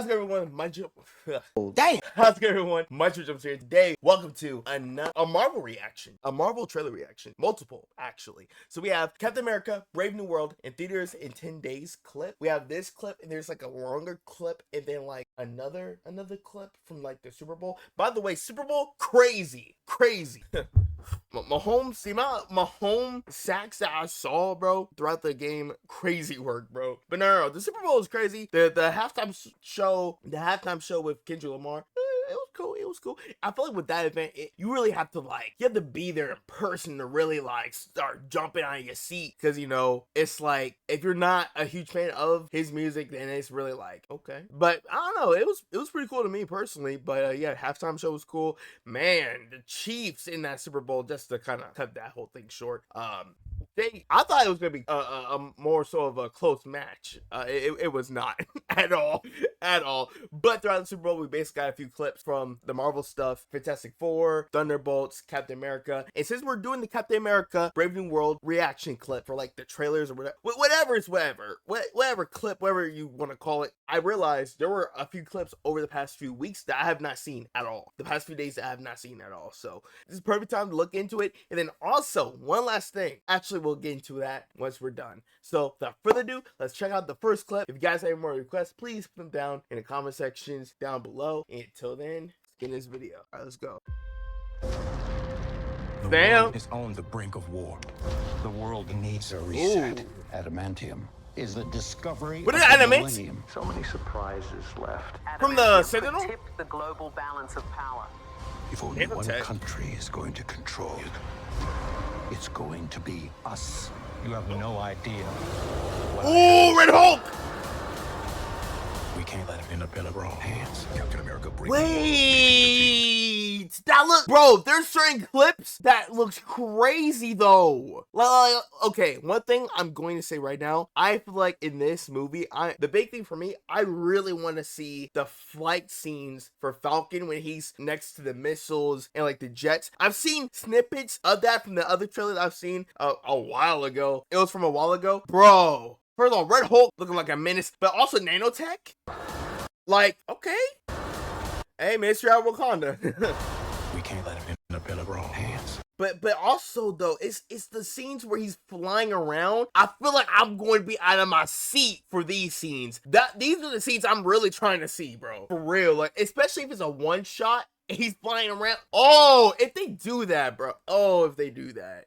How's it going, everyone? Damn. How's it going, everyone? Micro Jumps here today. Welcome to a Marvel reaction, a Marvel trailer reaction, multiple actually. So we have Captain America: Brave New World in theaters in 10 days clip. We have this clip, and there's like a longer clip, and then like another clip from like the Super Bowl. By the way, Super Bowl crazy. Mahomes, the amount of Mahomes sacks that I saw, bro, throughout the game, crazy work, bro. But no, the Super Bowl is crazy. The halftime show, with Kendrick Lamar, it was cool. It was cool. I feel like with that event, you really have to you have to be there in person to really start jumping out of your seat, because it's like if you're not a huge fan of his music, then it's really okay. But I don't know. It was pretty cool to me personally. But yeah, halftime show was cool. Man, the Chiefs in that Super Bowl, just to kind of cut that whole thing short. I thought it was gonna be a more so of a close match. It was not at all. But throughout the Super Bowl, we basically got a few clips from the Marvel stuff: Fantastic Four, Thunderbolts, Captain America. And since we're doing the Captain America Brave New World reaction clip for the trailers or whatever clip, whatever you want to call it, I realized there were a few clips over the past few weeks that I have not seen at all. The past few days that I have not seen at all. So this is perfect time to look into it. And then also one last thing. Actually, we'll get into that once we're done. So without further ado, let's check out the first clip. If you guys have any more requests, please put them down in the comment sections down below. And until then, let's get in this video. All right, let's go. The Damn. world is on the brink of war. The world needs a Reset. reset. Adamantium is the discovery What of is the adamant? millennium. So many surprises left. From the Adamantium Sentinel? could tip the global balance of power. If only one Nanotech. country is going to control it, it's going to be us. You have no idea. Ooh, Red Hulk! We can't let it end up in the wrong hands. Captain America, Wait, that look, bro. There's certain clips that looks crazy though. Okay, one thing I'm going to say right now, I feel like in this movie, the big thing for me, I really want to see the flight scenes for Falcon when he's next to the missiles and the jets. I've seen snippets of that from the other trailer that I've seen a while ago. It was from a while ago, bro. First of all, Red Hulk looking like a menace, but also nanotech. Okay. Hey, Mystery out of Wakanda. We can't let it end up in the wrong hands. But also though, it's the scenes where he's flying around. I feel like I'm going to be out of my seat for these scenes. These are the scenes I'm really trying to see, bro. For real. Especially if it's a one shot. He's flying around. Oh, if they do that, bro. Oh, if they do that.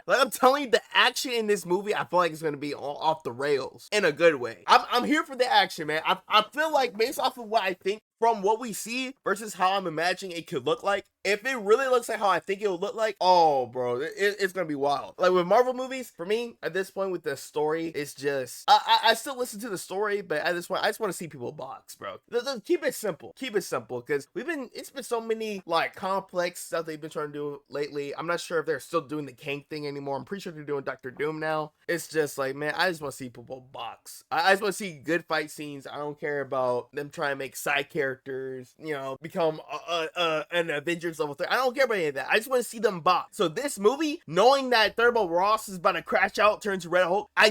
I'm telling you, the action in this movie, I feel like it's going to be off the rails in a good way. I'm here for the action, man. I feel like based off of what I think from what we see versus how I'm imagining it could look like, if it really looks like how I think it will look like, oh, bro, it's going to be wild. With Marvel movies, for me, at this point with the story, it's just, I still listen to the story, but at this point, I just want to see people box, bro. Keep it simple, because it's been so many complex stuff they've been trying to do lately. I'm not sure if they're still doing the Kang thing anymore. I'm pretty sure they're doing Doctor Doom now. It's just man, I just want to see people box. I just want to see good fight scenes. I don't care about them trying to make side characters, become an Avengers level 3. I don't care about any of that. I just want to see them box. So this movie, knowing that Thurman Ross is about to crash out, turn to Red Hulk, I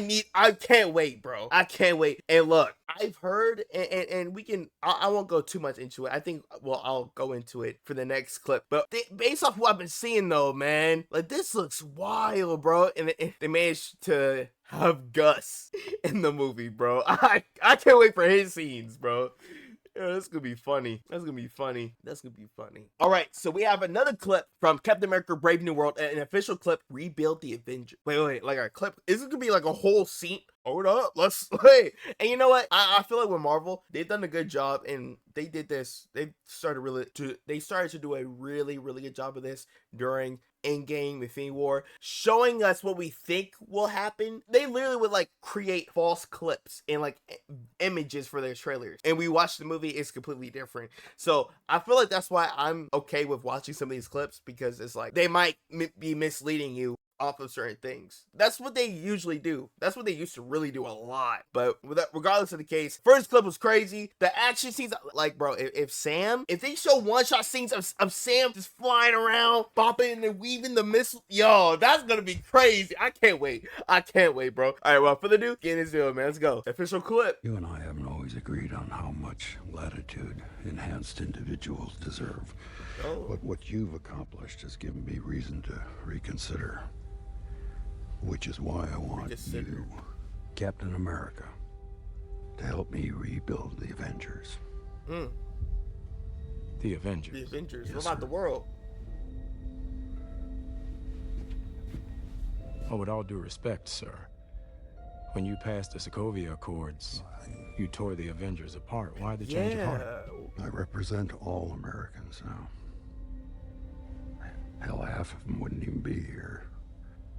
can't wait, bro. I can't wait. And look, I've heard, and we can, I won't go too much into it. I think, well, I'll go into it for the next clip. But based off what I've been seeing though, man, this looks wild, bro. And they managed to have Gus in the movie, bro. I can't wait for his scenes, bro. Yeah, that's gonna be funny. All right, so we have another clip from Captain America: Brave New World, an official clip. Rebuild the Avengers. Wait, a clip? Is it gonna be a whole scene? Hold up, let's wait. And you know what? I feel like with Marvel, they've done a good job, and they did this. They started to do a really good job of this during Endgame, Infinity War, showing us what we think will happen. They literally would create false clips and images for their trailers, and we watch the movie, it's completely different. So I feel like that's why I'm okay with watching some of these clips, because it's they might be misleading you off of certain things. That's what they usually do. That's what they used to really do a lot. But regardless of the case, first clip was crazy. The action scenes, like, bro, if they show one-shot scenes of Sam just flying around, bopping and weaving the missile, yo, that's gonna be crazy. I can't wait. I can't wait, bro. All right, well, for the new, get in this video, man. Let's go. Official clip. You and I haven't always agreed on how much latitude enhanced individuals deserve. Oh. But what you've accomplished has given me reason to reconsider. Which is why I want you, Captain America, to help me rebuild the Avengers. The Avengers? The Avengers. Yes, What about sir. the world? Oh, with all due respect, sir. When you passed the Sokovia Accords, you tore the Avengers apart. Why the change of heart? I represent all Americans now. Hell, half of them wouldn't even be here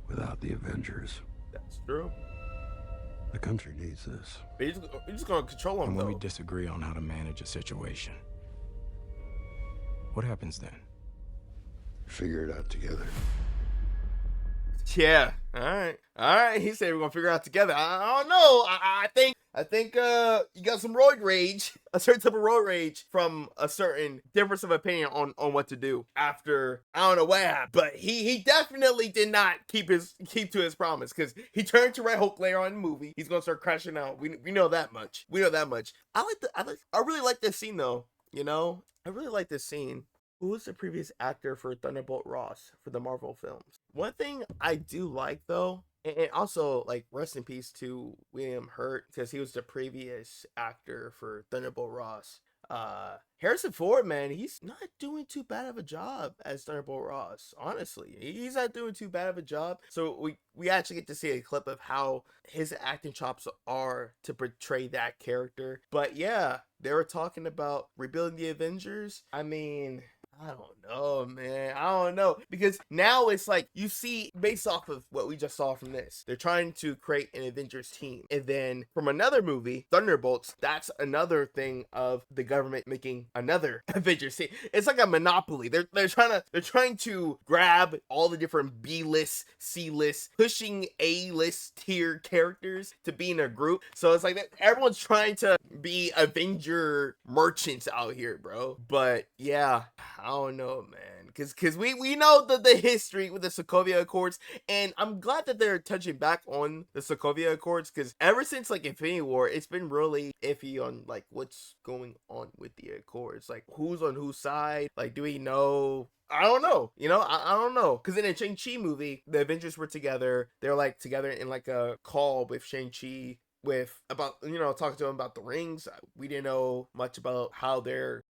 without the Avengers. That's true. The country needs this. But you're just gonna control them, And when we though. disagree on how to manage a situation, what happens then? Figure it out together. Yeah. All right. He said we're gonna figure it out together. I don't know. I think you got some roid rage, a certain type of roid rage from a certain difference of opinion on what to do after I don't know what happened, but he definitely did not keep to his promise, because he turned to Red Hulk later on in the movie. He's gonna start crashing out. We know that much. I really like this scene though. You know, I really like this scene. Who was the previous actor for Thunderbolt Ross for the Marvel films? One thing I do like though, and also like rest in peace to William Hurt, because he was the previous actor for Thunderbolt Ross. Harrison Ford, man, he's not doing too bad of a job as Thunderbolt Ross. Honestly, he's not doing too bad of a job. So we actually get to see a clip of how his acting chops are to portray that character. But yeah, they were talking about rebuilding the Avengers. I mean, I don't know, man. I don't know. Because now it's like, you see, based off of what we just saw from this, they're trying to create an Avengers team. And then from another movie, Thunderbolts, that's another thing of the government making another Avengers team. It's like a monopoly. They're trying to grab all the different B-list, C-list, pushing A-list tier characters to be in a group. So it's like that everyone's trying to be Avenger merchants out here, bro. But yeah, I don't know, man, because we know the history with the Sokovia Accords, and I'm glad that they're touching back on the Sokovia Accords, because ever since like Infinity War, it's been really iffy on like what's going on with the Accords, like who's on whose side, like do we know? I don't know, you know, I don't know, because in the Shang-Chi movie, the Avengers were together. They're like together in like a call with Shang-Chi, about, you know, talking to him about the rings. We didn't know much about how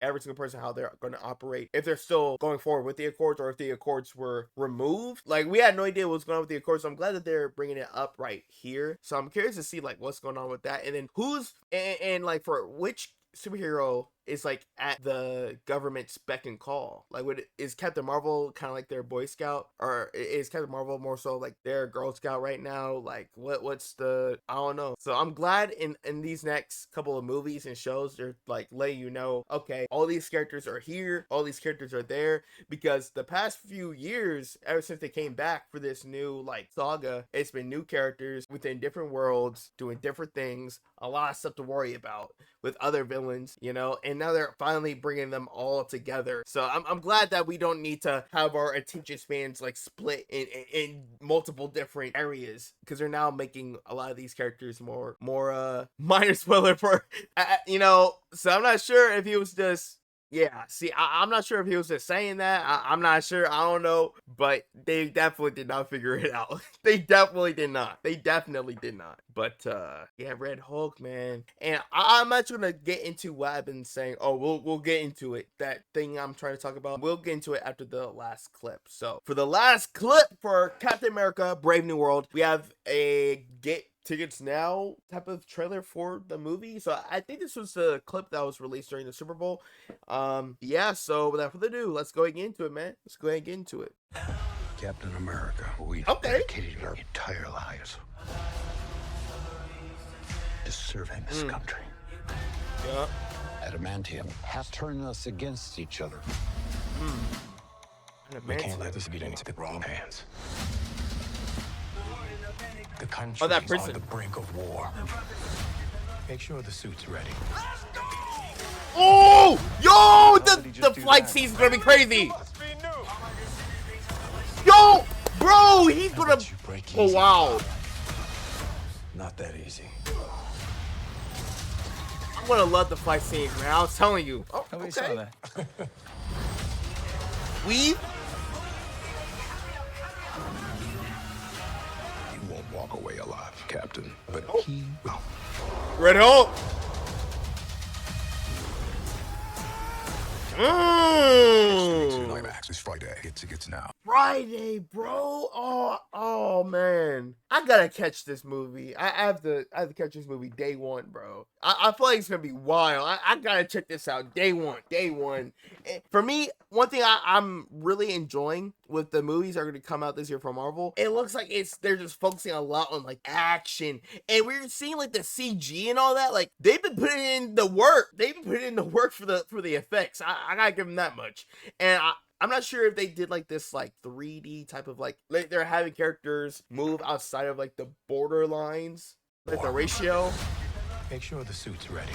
every single person, how they're going to operate, if they're still going forward with the Accords or if the Accords were removed. Like, we had no idea what was going on with the Accords, so I'm glad that they're bringing it up right here. So I'm curious to see like what's going on with that, and then who's and like for which superhero is like at the government's beck and call. Like, is Captain Marvel kind of like their Boy Scout, or is Captain Marvel more so like their Girl Scout right now? Like, what's the, I don't know. So I'm glad in these next couple of movies and shows, they're like letting you know, okay, all these characters are here, all these characters are there, because the past few years, ever since they came back for this new like saga, it's been new characters within different worlds doing different things, a lot of stuff to worry about with other villains, you know, and now they're finally bringing them all together. So I'm glad that we don't need to have our attention spans like split in multiple different areas, because they're now making a lot of these characters more minor spoiler for you know. So I'm not sure if he was just, yeah, see, I'm not sure if he was just saying that. I'm not sure. I don't know. But they definitely did not figure it out. They definitely did not. But, yeah, Red Hulk, man. And I'm not going to get into what I've been saying. Oh, we'll get into it. That thing I'm trying to talk about. We'll get into it after the last clip. So, for the last clip for Captain America Brave New World, we have a get tickets now type of trailer for the movie. So I think this was the clip that was released during the Super Bowl. Yeah, so without further ado, let's go ahead and get into it, man. Let's go ahead and get into it. Captain America, we dedicated our entire lives to serving this country. Yeah. Adamantium has turned us against each other. We can't let this get into the wrong hands. The country that is prison. on the brink of war. Make sure the suit's ready. Oh, yo, the flight scene's gonna be crazy. Yo, bro, he's gonna. Oh wow. Not that easy. I'm gonna love the fight scenes, man. I was telling you. Oh, Nobody okay. saw that. Weave. You won't walk away alive, Captain, but he will. Red Hulk. Mmm. Climax is Friday. Get tickets now. Friday, bro. Oh man. I gotta catch this movie. I have to catch this movie day one, bro. I feel like it's gonna be wild. I gotta check this out day one. For me, one thing I'm really enjoying with the movies that are gonna come out this year from Marvel, it looks like they're just focusing a lot on like action, and we're seeing like the CG and all that. Like they've been putting in the work. For the effects. I gotta give them that much. And I'm not sure if they did like this like 3D type of like they're having characters move outside of like the border lines, like the ratio. Make sure the suit's ready.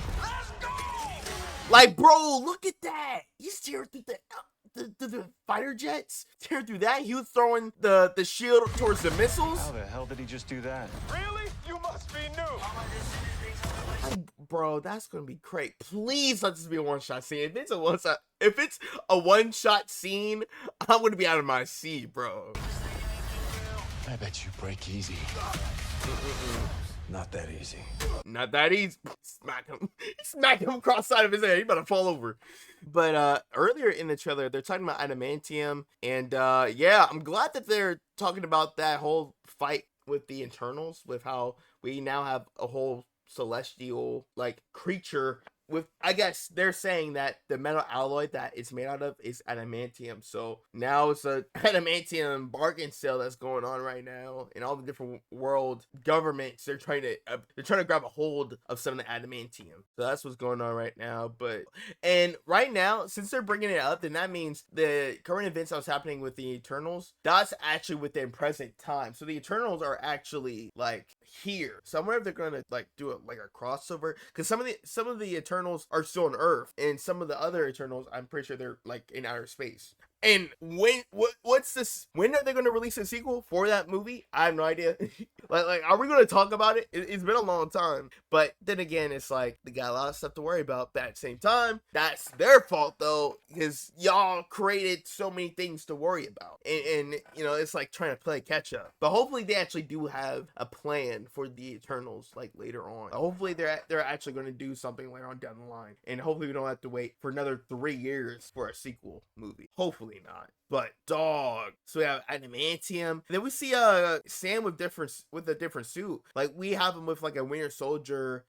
Like, bro, look at that. He's tearing through the fighter jets. Tearing through that. He was throwing the shield towards the missiles. How the hell did he just do that? Really? You must be new. Bro, that's gonna be great. Please let this be a one-shot scene. If it's a one-shot scene, I'm gonna be out of my seat, bro. I bet you break easy. Not that easy. Not that easy. Smack him across the side of his head. He about to fall over. But earlier in the trailer, they're talking about adamantium, and yeah, I'm glad that they're talking about that whole fight with the Eternals, with how we now have a whole celestial like creature with, I guess they're saying that the metal alloy that it's made out of is adamantium. So now it's a adamantium bargain sale that's going on right now in all the different world governments. They're trying to grab a hold of some of the adamantium. So that's what's going on right now. And right now, since they're bringing it up, then that means the current events that was happening with the Eternals, that's actually within present time. So the Eternals are actually like here. So I'm wondering if they're gonna like do it like a crossover, because some of the Eternals are still on Earth, and some of the other Eternals, I'm pretty sure they're like in outer space. And what's this? When are they going to release a sequel for that movie? I have no idea. like, are we going to talk about it? It's been a long time. But then again, it's like they got a lot of stuff to worry about. But at the same time, that's their fault though, because y'all created so many things to worry about. And you know, it's like trying to play catch up. But hopefully, they actually do have a plan for the Eternals like later on. Hopefully, they're actually going to do something later on down the line. And hopefully, we don't have to wait for another 3 years for a sequel movie. Hopefully not. But dog, so we have adamantium, and then we see Sam with a different suit. Like we have him with like a Winter Soldier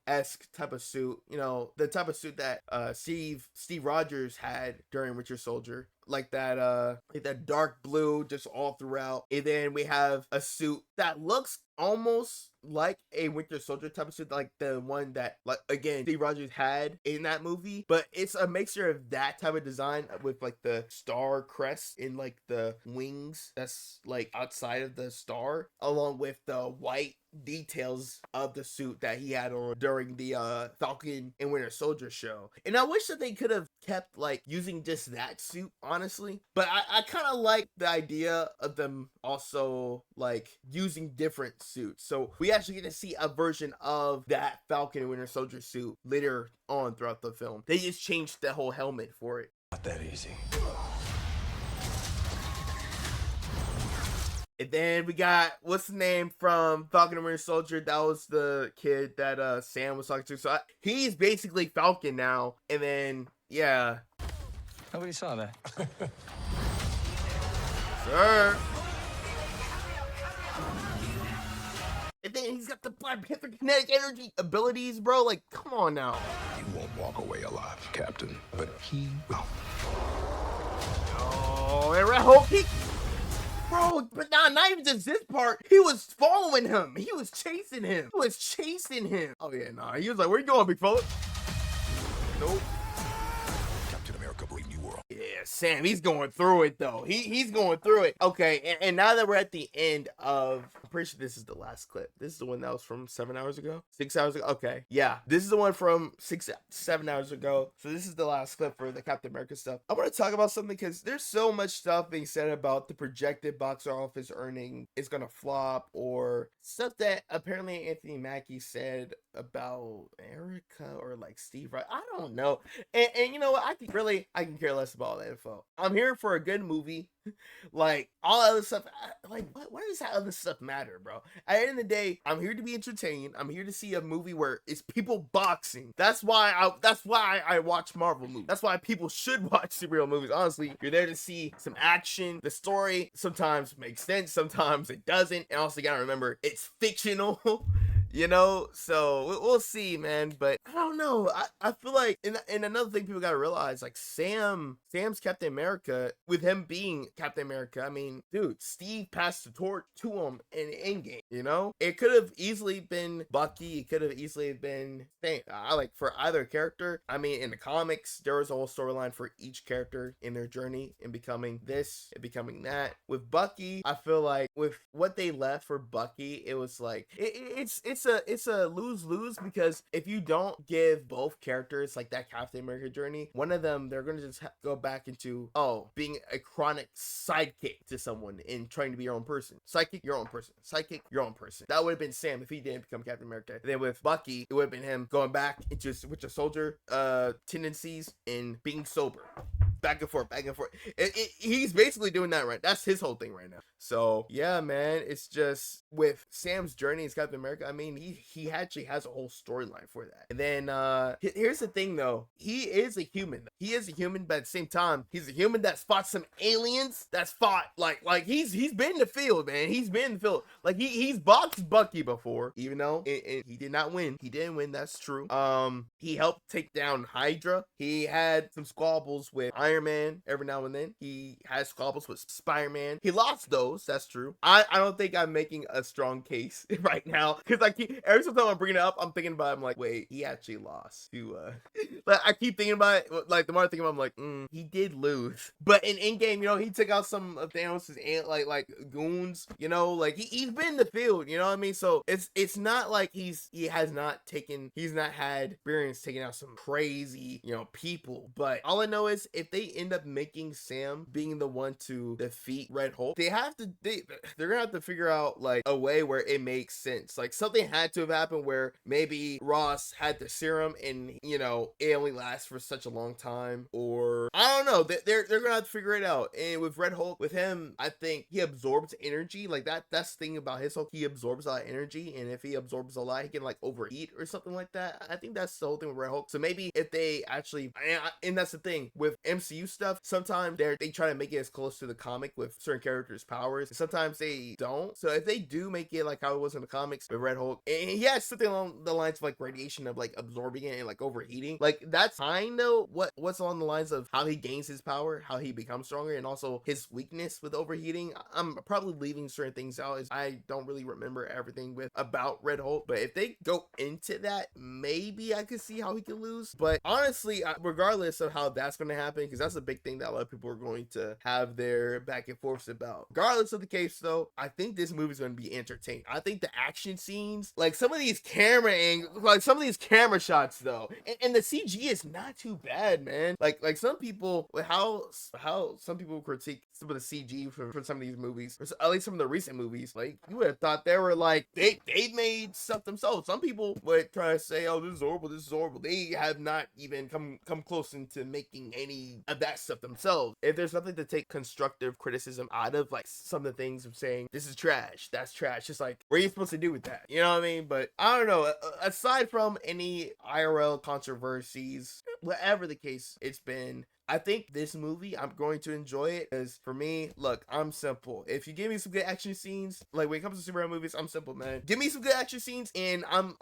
esque type of suit, you know, the type of suit that Steve Rogers had during Winter Soldier, like that dark blue just all throughout. And then we have a suit that looks almost like a Winter Soldier type of suit, like the one that, like, again, Steve Rogers had in that movie, but it's a mixture of that type of design with like the star crest in like the wings that's like outside of the star, along with the white details of the suit that he had on during the Falcon and Winter Soldier show. And I wish that they could have kept like using just that suit, honestly, but I kind of like the idea of them also like using different suits. So we actually get to see a version of that Falcon and Winter Soldier suit later on throughout the film. They just changed the whole helmet for it. Not that easy. And then we got, what's the name from Falcon and Winter Soldier? That was the kid that Sam was talking to. So he's basically Falcon now. And then, yeah. Nobody saw that. Sir. And then he's got the Black Panther kinetic energy abilities, bro. Like, come on now. You won't walk away alive, Captain, but he will. Oh, and Red Hulk, bro, but not even just this part. He was following him. He was chasing him. Oh, yeah, nah. He was like, where you going, big fella? Nope. Captain America, brave new world. Yeah, Sam, he's going through it though. He's going through it. Okay, and now that we're at the end of, I'm pretty sure this is the last clip. This is the one that was from 7 hours ago, 6 hours ago. Okay, yeah, this is the one from 7 hours ago. So this is the last clip for the Captain America stuff. I want to talk about something because there's so much stuff being said about the projected box office earning is gonna flop, or stuff that apparently Anthony Mackie said about Erica or like Steve, right? I don't know. And you know what? I can care less about all that info. I'm here for a good movie. Like all other stuff, like what does that other stuff matter, bro? At the end of the day, I'm here to be entertained. I'm here to see a movie where it's people boxing. That's why I watch Marvel movies. That's why people should watch superhero movies. Honestly, you're there to see some action. The story sometimes makes sense, sometimes it doesn't. And also, you gotta remember it's fictional. You know, so we'll see, man. But I don't know. I feel like, and another thing people gotta realize, like Sam's Captain America, with him being Captain America, I mean, dude, Steve passed the torch to him in Endgame. You know, it could have easily been Bucky. It could have easily been Sam. I like for either character. I mean, in the comics, there was a whole storyline for each character in their journey in becoming this and becoming that. With Bucky, I feel like with what they left for Bucky, it was like it's a lose-lose, because if you don't give both characters like that Captain America journey, one of them, they're gonna just go back into being a chronic sidekick to someone and trying to be your own person. Sidekick, your own person. Sidekick, your own person. That would have been Sam if he didn't become Captain America. And then with Bucky, it would have been him going back into with your soldier tendencies and being sober. Back and forth. He's basically doing that, right? That's his whole thing right now. So yeah, man, it's just with Sam's journey as Captain America, I mean, he actually has a whole storyline for that. And then here's the thing though, he is a human, but at the same time, he's a human that's fought some aliens, that's fought like he's been in the field, man. He's been in the field. Like he's boxed Bucky before, even though he did not win. He didn't win, that's true. He helped take down Hydra. He had some squabbles with Iron Man every now and then. He has squabbles with Spider-Man. He lost those, that's true. I don't think I'm making a strong case right now, because every time I'm bringing it up, I'm thinking about it, I'm like, wait, he actually lost to like I keep thinking about it, like the more I think about it, I'm like, he did lose. But in Endgame, you know, he took out some of Thanos's like goons, you know, like he's been in the field, you know what I mean? So it's not like he has not had experience taking out some crazy, you know, people. But all I know is if they end up making Sam being the one to defeat Red Hulk, they're gonna have to figure out like a way where it makes sense. Like something had to have happened where maybe Ross had the serum and, you know, it only lasts for such a long time, or I don't know. They're gonna have to figure it out. And with Red Hulk, with him, I think he absorbs energy. Like that's the thing about his Hulk. He absorbs a lot of energy, and if he absorbs a lot, he can like overeat or something like that. I think that's the whole thing with Red Hulk. So maybe if they actually, and that's the thing with MCU stuff, sometimes they try to make it as close to the comic with certain characters' powers. Sometimes they don't. So if they do make it like how it was in the comics with Red Hulk, and he has something along the lines of like radiation of like absorbing it and like overheating, like that's kind of what's along the lines of how he gains his power, how he becomes stronger, and also his weakness with overheating. I'm probably leaving certain things out, as I don't really remember everything about Red Hulk. But if they go into that, maybe I could see how he could lose. But honestly, regardless of how that's going to happen, because that's a big thing that a lot of people are going to have their back and forths about. Regardless of the case, though, I think this movie is going to be entertaining. I think the action scenes, like some of these camera angles, like some of these camera shots, though, and the CG is not too bad, man. Like some people, how some people critique some of the CG for some of these movies, or at least some of the recent movies. Like you would have thought they were like they made stuff themselves. Some people would try to say, "Oh, this is horrible." They have not even come close into making any of that stuff themselves. If there's nothing to take constructive criticism out of, like some of the things of saying this is trash, that's trash, just like what are you supposed to do with that? You know what I mean? But I don't know. Aside from any IRL controversies, whatever the case it's been, I think this movie, I'm going to enjoy it, because for me, look, I'm simple. If you give me some good action scenes, like when it comes to superhero movies, I'm simple, man. Give me some good action scenes and I'm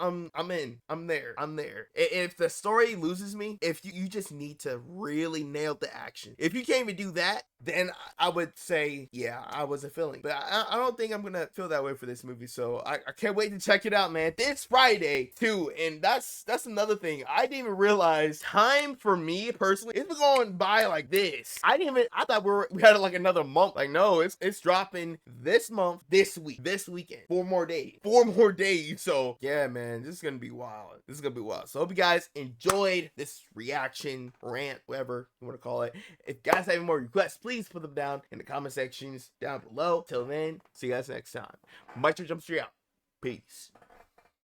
in. I'm there. If the story loses me, if you just need to really nail the action. If you can't even do that, then I would say, yeah, I wasn't feeling. But I don't think I'm gonna feel that way for this movie. So I can't wait to check it out, man. This Friday too, and that's another thing. I didn't even realize time for me personally. It's been going by like this. I thought we had like another month. Like, no, it's dropping this month, this weekend. 4 more days. So yeah, man, this is gonna be wild. So hope you guys enjoyed this reaction, rant, whatever you want to call it. If you guys have any more requests, please put them down in the comment sections down below. Till then, see you guys next time. Mike Jump Street out. Peace.